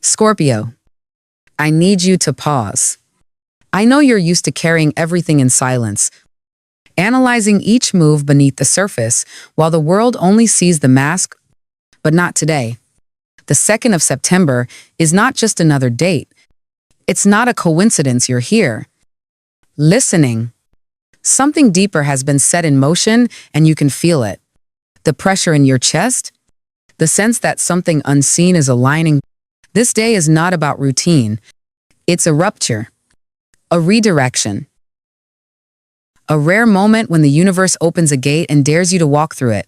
Scorpio, I need you to pause. I know you're used to carrying everything in silence, analyzing each move beneath the surface, while the world only sees the mask, but not today. The 2nd of September is not just another date. It's not a coincidence you're here. Listening. Something deeper has been set in motion and you can feel it. The pressure in your chest, the sense that something unseen is aligning. This day is not about routine. It's a rupture, a redirection, a rare moment when the universe opens a gate and dares you to walk through it.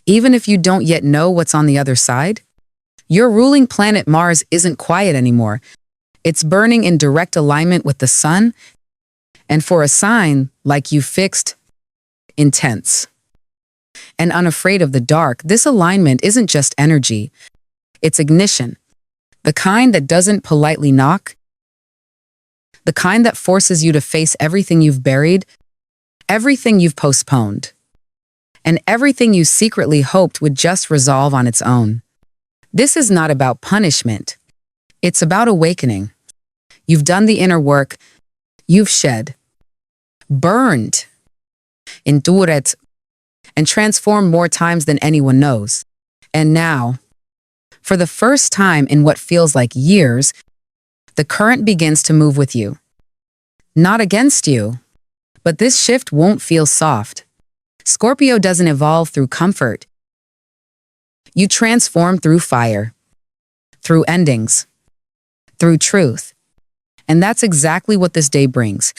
Even if you don't yet know what's on the other side, your ruling planet Mars isn't quiet anymore. It's burning in direct alignment with the sun, and for a sign like you fixed, intense. And unafraid of the dark, this alignment isn't just energy, it's ignition. The kind that doesn't politely knock, the kind that forces you to face everything you've buried, everything you've postponed, and everything you secretly hoped would just resolve on its own. This is not about punishment. It's about awakening. You've done the inner work. You've shed, burned, endured, and transformed more times than anyone knows. And now, for the first time in what feels like years, the current begins to move with you. Not against you, but this shift won't feel soft. Scorpio doesn't evolve through comfort. You transform through fire, through endings, through truth. And that's exactly what this day brings.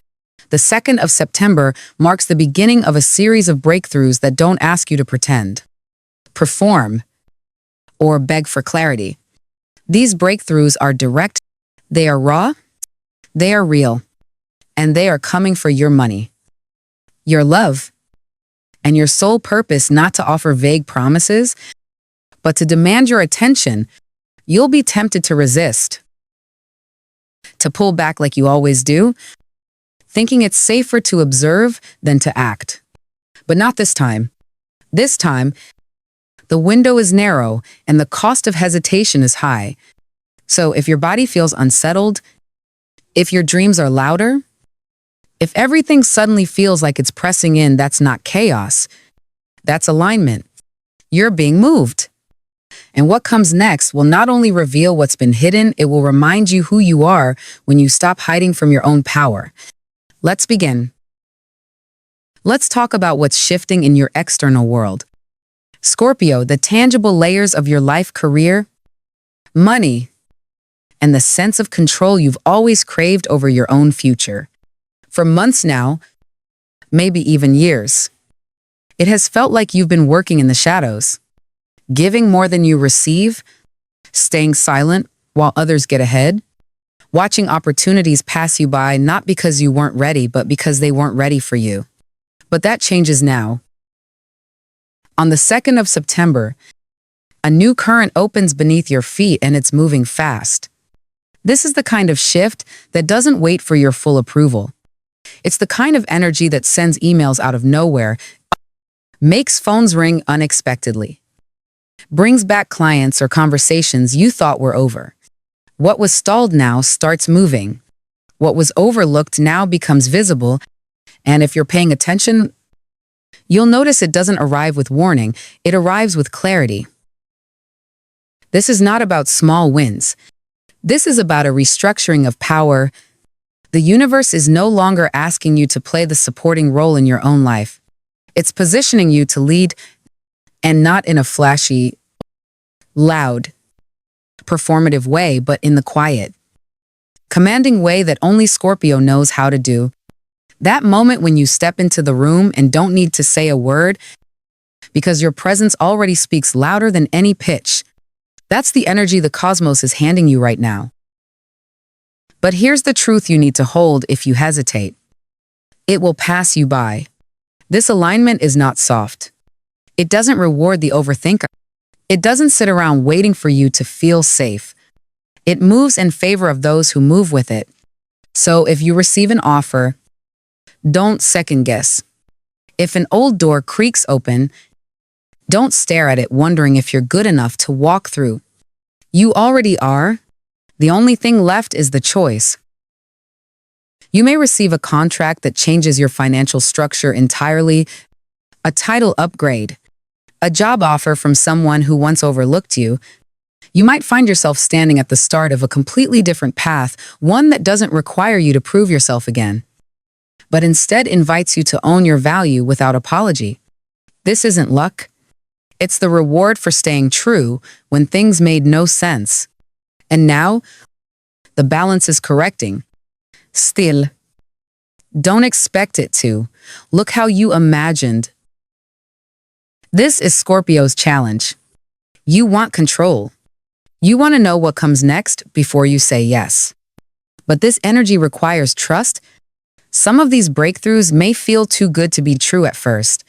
The 2nd of September marks the beginning of a series of breakthroughs that don't ask you to pretend, perform, or beg for clarity. These breakthroughs are direct, they are raw, they are real, and they are coming for your money, your love, and your sole purpose not to offer vague promises, but to demand your attention. You'll be tempted to resist, to pull back like you always do, thinking it's safer to observe than to act. But not this time. This time, the window is narrow and the cost of hesitation is high. So if your body feels unsettled, if your dreams are louder, if everything suddenly feels like it's pressing in, that's not chaos. That's alignment. You're being moved. And what comes next will not only reveal what's been hidden, it will remind you who you are when you stop hiding from your own power. Let's begin. Let's talk about what's shifting in your external world. Scorpio, the tangible layers of your life, career, money, and the sense of control you've always craved over your own future. For months now, maybe even years, it has felt like you've been working in the shadows, giving more than you receive, staying silent while others get ahead, watching opportunities pass you by not because you weren't ready, but because they weren't ready for you. But that changes now. On the 2nd of September, a new current opens beneath your feet and it's moving fast. This is the kind of shift that doesn't wait for your full approval. It's the kind of energy that sends emails out of nowhere, makes phones ring unexpectedly, brings back clients or conversations you thought were over. What was stalled now starts moving. What was overlooked now becomes visible, and if you're paying attention, you'll notice it doesn't arrive with warning, it arrives with clarity. This is not about small wins. This is about a restructuring of power. The universe is no longer asking you to play the supporting role in your own life. It's positioning you to lead, and not in a flashy, loud, performative way, but in the quiet, commanding way that only Scorpio knows how to do. That moment when you step into the room and don't need to say a word because your presence already speaks louder than any pitch. That's the energy the cosmos is handing you right now. But here's the truth you need to hold if you hesitate. It will pass you by. This alignment is not soft. It doesn't reward the overthinker. It doesn't sit around waiting for you to feel safe. It moves in favor of those who move with it. So if you receive an offer, don't second guess. If an old door creaks open, don't stare at it wondering if you're good enough to walk through. You already are. The only thing left is the choice. You may receive a contract that changes your financial structure entirely, a title upgrade, a job offer from someone who once overlooked you. You might find yourself standing at the start of a completely different path, one that doesn't require you to prove yourself again, but instead invites you to own your value without apology. This isn't luck. It's the reward for staying true when things made no sense. And now, the balance is correcting. Still, don't expect it to. Look how you imagined. This is Scorpio's challenge. You want control. You want to know what comes next before you say yes. But this energy requires trust. Some of these breakthroughs may feel too good to be true at first.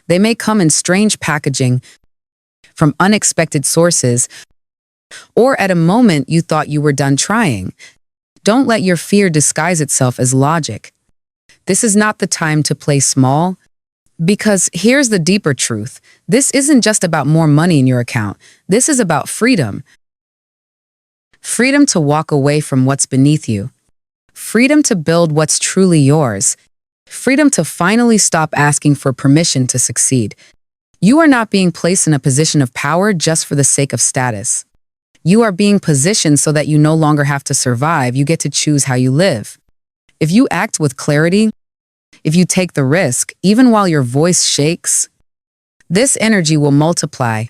They may come in strange packaging, from unexpected sources, or at a moment you thought you were done trying. Don't let your fear disguise itself as logic. This is not the time to play small, because here's the deeper truth. This isn't just about more money in your account. This is about freedom. Freedom to walk away from what's beneath you. Freedom to build what's truly yours. Freedom to finally stop asking for permission to succeed. You are not being placed in a position of power just for the sake of status. You are being positioned so that you no longer have to survive. You get to choose how you live. If you act with clarity, if you take the risk, even while your voice shakes, this energy will multiply.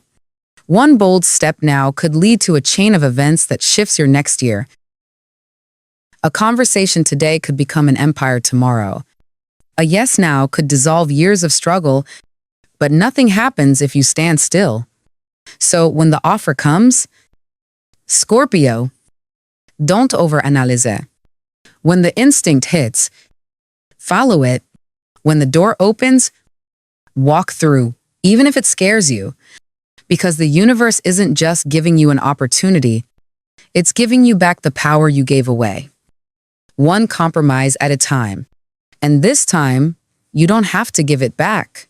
One bold step now could lead to a chain of events that shifts your next year. A conversation today could become an empire tomorrow. A yes now could dissolve years of struggle, but nothing happens if you stand still. So when the offer comes, Scorpio, don't overanalyze. When the instinct hits, follow it. When the door opens, walk through, even if it scares you. Because the universe isn't just giving you an opportunity, it's giving you back the power you gave away. One compromise at a time. And this time, you don't have to give it back.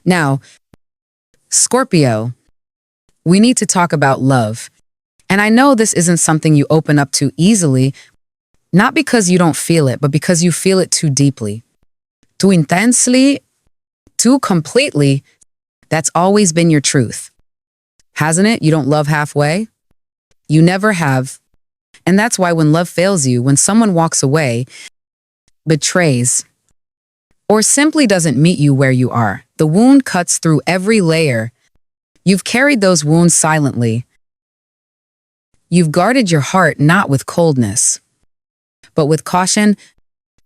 Now, Scorpio, we need to talk about love. And I know this isn't something you open up to easily, not because you don't feel it, but because you feel it too deeply, too intensely, too completely. That's always been your truth. Hasn't it? You don't love halfway? You never have. And that's why when love fails you, when someone walks away, betrays, or simply doesn't meet you where you are, the wound cuts through every layer. You've carried those wounds silently. You've guarded your heart not with coldness, but with caution.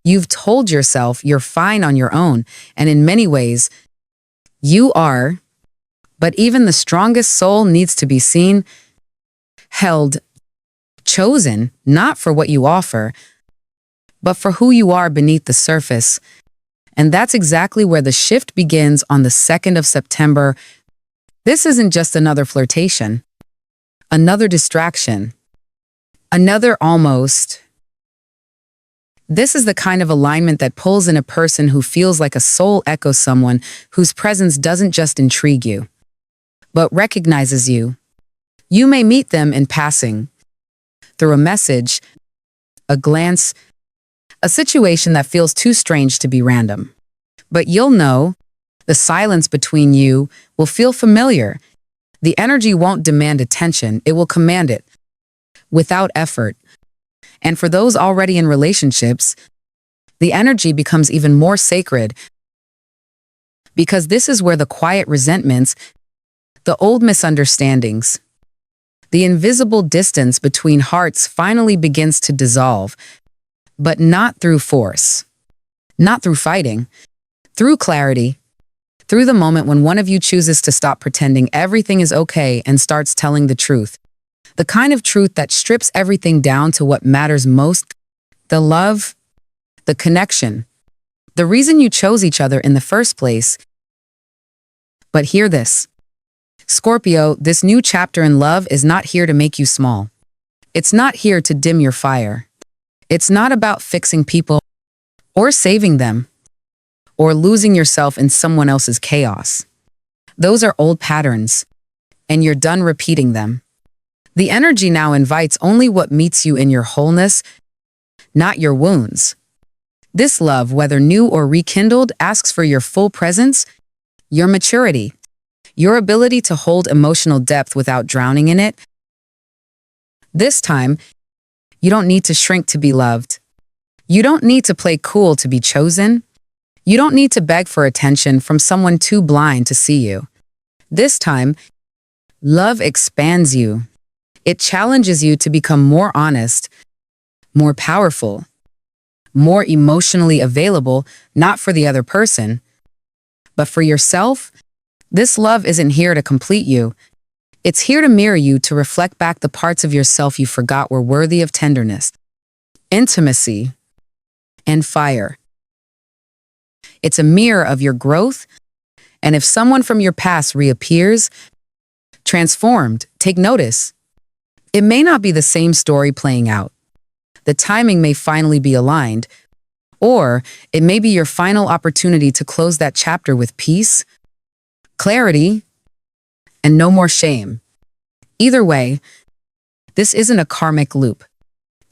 You've told yourself you're fine on your own, and in many ways, you are. But even the strongest soul needs to be seen, held, chosen, not for what you offer, but for who you are beneath the surface. And that's exactly where the shift begins on the 2nd of September. This isn't just another flirtation, another distraction, another almost. This is the kind of alignment that pulls in a person who feels like a soul echo, someone whose presence doesn't just intrigue you, but recognizes you. You may meet them in passing, through a message, a glance, a situation that feels too strange to be random. But you'll know, the silence between you will feel familiar. The energy won't demand attention, it will command it, without effort. And for those already in relationships, the energy becomes even more sacred, because this is where the quiet resentments, the old misunderstandings, the invisible distance between hearts finally begins to dissolve, but not through force, not through fighting, through clarity, through the moment when one of you chooses to stop pretending everything is okay and starts telling the truth. The kind of truth that strips everything down to what matters most, the love, the connection, the reason you chose each other in the first place. But hear this. Scorpio, this new chapter in love is not here to make you small. It's not here to dim your fire. It's not about fixing people or saving them or losing yourself in someone else's chaos. Those are old patterns, and you're done repeating them. The energy now invites only what meets you in your wholeness, not your wounds. This love, whether new or rekindled, asks for your full presence, your maturity, your ability to hold emotional depth without drowning in it. This time, you don't need to shrink to be loved. You don't need to play cool to be chosen. You don't need to beg for attention from someone too blind to see you. This time, love expands you. It challenges you to become more honest, more powerful, more emotionally available, not for the other person, but for yourself. This love isn't here to complete you. It's here to mirror you, to reflect back the parts of yourself you forgot were worthy of tenderness, intimacy, and fire. It's a mirror of your growth, and if someone from your past reappears, transformed, take notice. It may not be the same story playing out. The timing may finally be aligned, or it may be your final opportunity to close that chapter with peace, clarity, and no more shame. Either way, this isn't a karmic loop.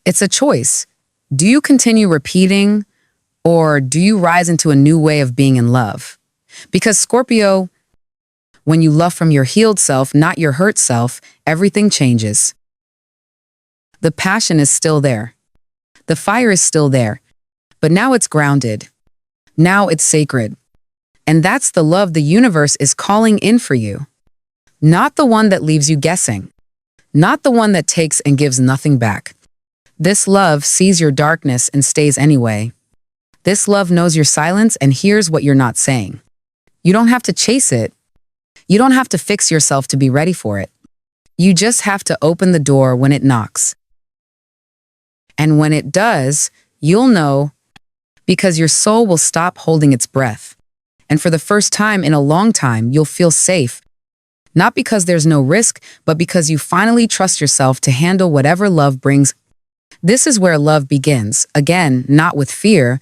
It's a choice. Do you continue repeating, or do you rise into a new way of being in love? Because Scorpio, when you love from your healed self, not your hurt self, everything changes. The passion is still there. The fire is still there. But now it's grounded. Now it's sacred. And that's the love the universe is calling in for you. Not the one that leaves you guessing. Not the one that takes and gives nothing back. This love sees your darkness and stays anyway. This love knows your silence and hears what you're not saying. You don't have to chase it. You don't have to fix yourself to be ready for it. You just have to open the door when it knocks. And when it does, you'll know, because your soul will stop holding its breath. And for the first time in a long time, you'll feel safe. Not because there's no risk, but because you finally trust yourself to handle whatever love brings. This is where love begins. Again, not with fear,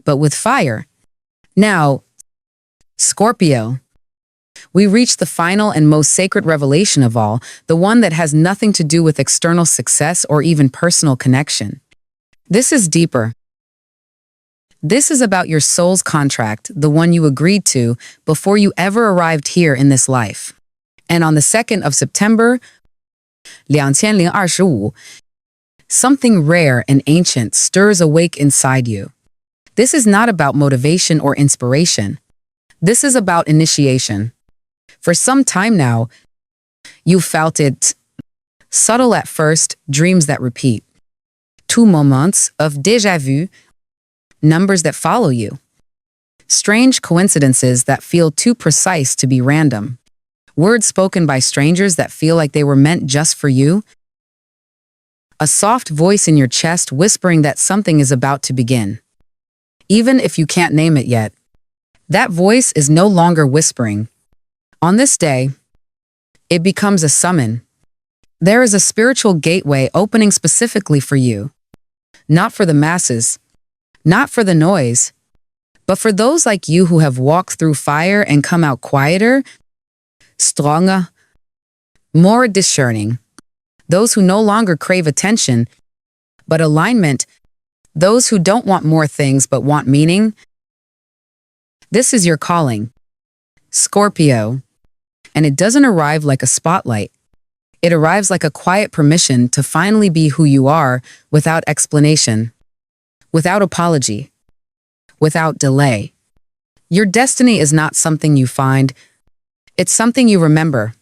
but with fire. Now, Scorpio, we reach the final and most sacred revelation of all, the one that has nothing to do with external success or even personal connection. This is deeper. This is about your soul's contract, the one you agreed to before you ever arrived here in this life. And on the 2nd of September, 2025, something rare and ancient stirs awake inside you. This is not about motivation or inspiration. This is about initiation. For some time now, you felt it. Subtle at first, dreams that repeat. Tout moments of déjà vu, numbers that follow you. Strange coincidences that feel too precise to be random. Words spoken by strangers that feel like they were meant just for you. A soft voice in your chest whispering that something is about to begin. Even if you can't name it yet, that voice is no longer whispering. On this day, it becomes a summon. There is a spiritual gateway opening specifically for you. Not for the masses, not for the noise, but for those like you who have walked through fire and come out quieter, stronger, more discerning. Those who no longer crave attention, but alignment. Those who don't want more things but want meaning. This is your calling, Scorpio. And it doesn't arrive like a spotlight. It arrives like a quiet permission to finally be who you are without explanation, without apology, without delay. Your destiny is not something you find. It's something you remember.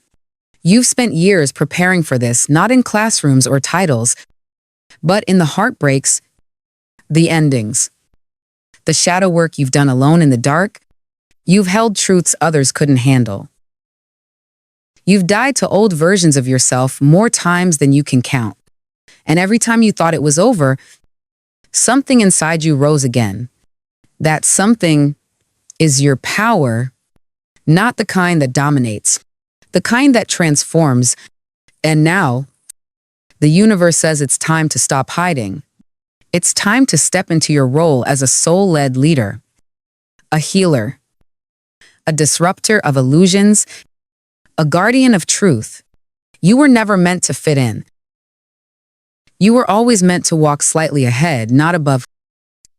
You've spent years preparing for this, not in classrooms or titles, but in the heartbreaks, the endings, the shadow work you've done alone in the dark. You've held truths others couldn't handle. You've died to old versions of yourself more times than you can count. And every time you thought it was over, something inside you rose again. That something is your power, not the kind that dominates, the kind that transforms. And now, the universe says it's time to stop hiding. It's time to step into your role as a soul-led leader, a healer, a disruptor of illusions, a guardian of truth. You were never meant to fit in. You were always meant to walk slightly ahead, not above,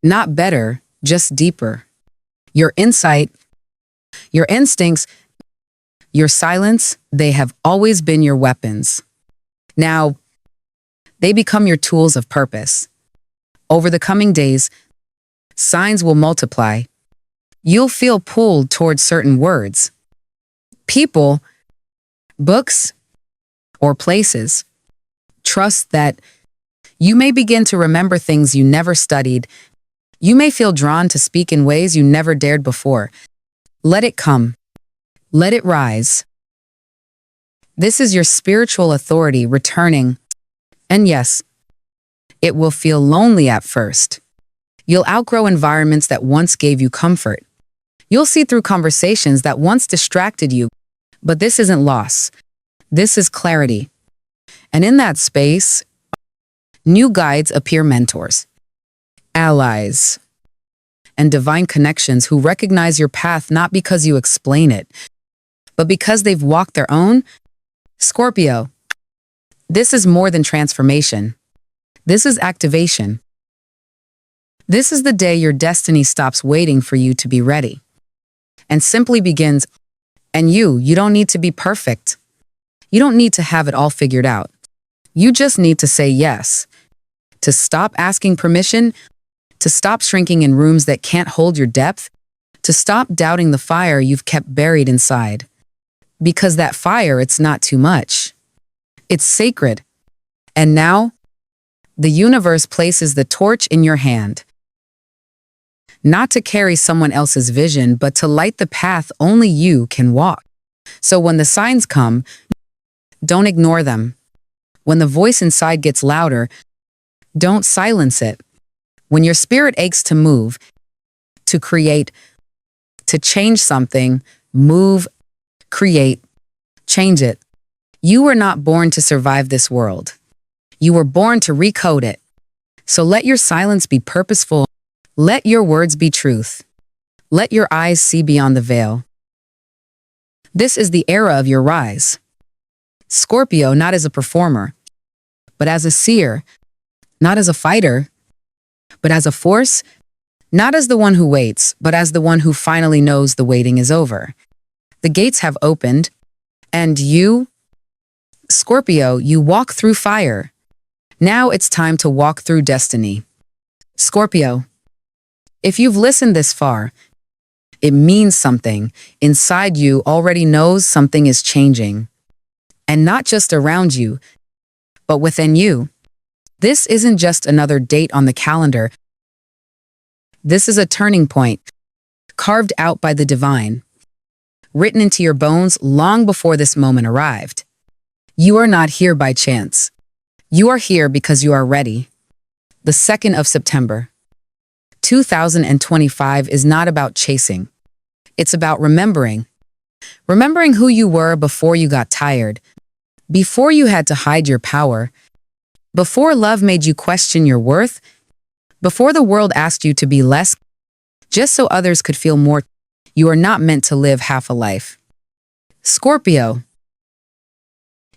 not better, just deeper. Your insight, your instincts, your silence, they have always been your weapons. Now, they become your tools of purpose. Over the coming days, signs will multiply. You'll feel pulled towards certain words, people, books, or places. Trust that you may begin to remember things you never studied. You may feel drawn to speak in ways you never dared before. Let it come. Let it rise. This is your spiritual authority returning. And yes, it will feel lonely at first. You'll outgrow environments that once gave you comfort. You'll see through conversations that once distracted you. But this isn't loss. This is clarity. And in that space, new guides appear, mentors, allies, and divine connections who recognize your path not because you explain it, but because they've walked their own. Scorpio, this is more than transformation. This is activation. This is the day your destiny stops waiting for you to be ready and simply begins. And you don't need to be perfect. You don't need to have it all figured out. You just need to say yes, to stop asking permission, to stop shrinking in rooms that can't hold your depth, to stop doubting the fire you've kept buried inside. Because that fire, it's not too much. It's sacred. And now, the universe places the torch in your hand. Not to carry someone else's vision, but to light the path only you can walk. So when the signs come, don't ignore them. When the voice inside gets louder, don't silence it. When your spirit aches to move, to create, to change something, move, create, change it. You were not born to survive this world. You were born to recode it. So let your silence be purposeful. Let your words be truth. Let your eyes see beyond the veil. This is the era of your rise. Scorpio, not as a performer, but as a seer, not as a fighter, but as a force, not as the one who waits, but as the one who finally knows the waiting is over. The gates have opened, and you, Scorpio, you walk through fire. Now it's time to walk through destiny. Scorpio, if you've listened this far, it means something. Inside you already knows something is changing. And not just around you, but within you. This isn't just another date on the calendar. This is a turning point, carved out by the divine, written into your bones long before this moment arrived. You are not here by chance. You are here because you are ready. The 2nd of September, 2025 is not about chasing. It's about remembering. Remembering who you were before you got tired, before you had to hide your power, before love made you question your worth, before the world asked you to be less, just so others could feel more. You are not meant to live half a life. Scorpio,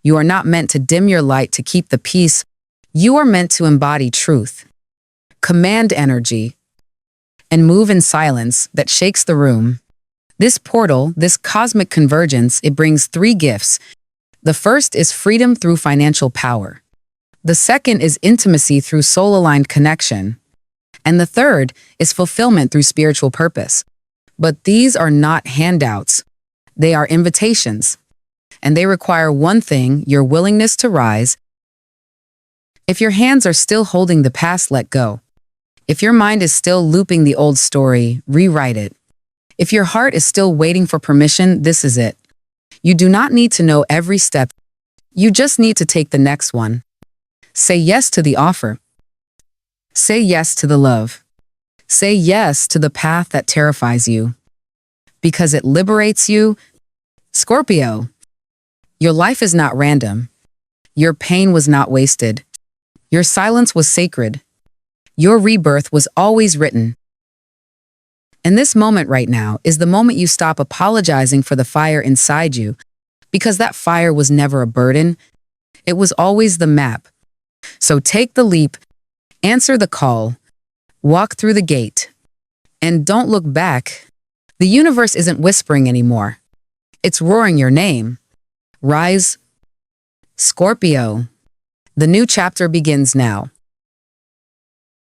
you are not meant to dim your light to keep the peace. You are meant to embody truth, command energy, and move in silence that shakes the room. This portal, this cosmic convergence, it brings 3 gifts. The first is freedom through financial power. The second is intimacy through soul-aligned connection. And the third is fulfillment through spiritual purpose. But these are not handouts. They are invitations. And they require one thing, your willingness to rise. If your hands are still holding the past, let go. If your mind is still looping the old story, rewrite it. If your heart is still waiting for permission, this is it. You do not need to know every step. You just need to take the next one. Say yes to the offer. Say yes to the love. Say yes to the path that terrifies you. Because it liberates you. Scorpio, your life is not random. Your pain was not wasted. Your silence was sacred. Your rebirth was always written. And this moment right now is the moment you stop apologizing for the fire inside you. because that fire was never a burden. It was always the map. So take the leap, answer the call, walk through the gate, and don't look back. The universe isn't whispering anymore. It's roaring your name. Rise, Scorpio. The new chapter begins now.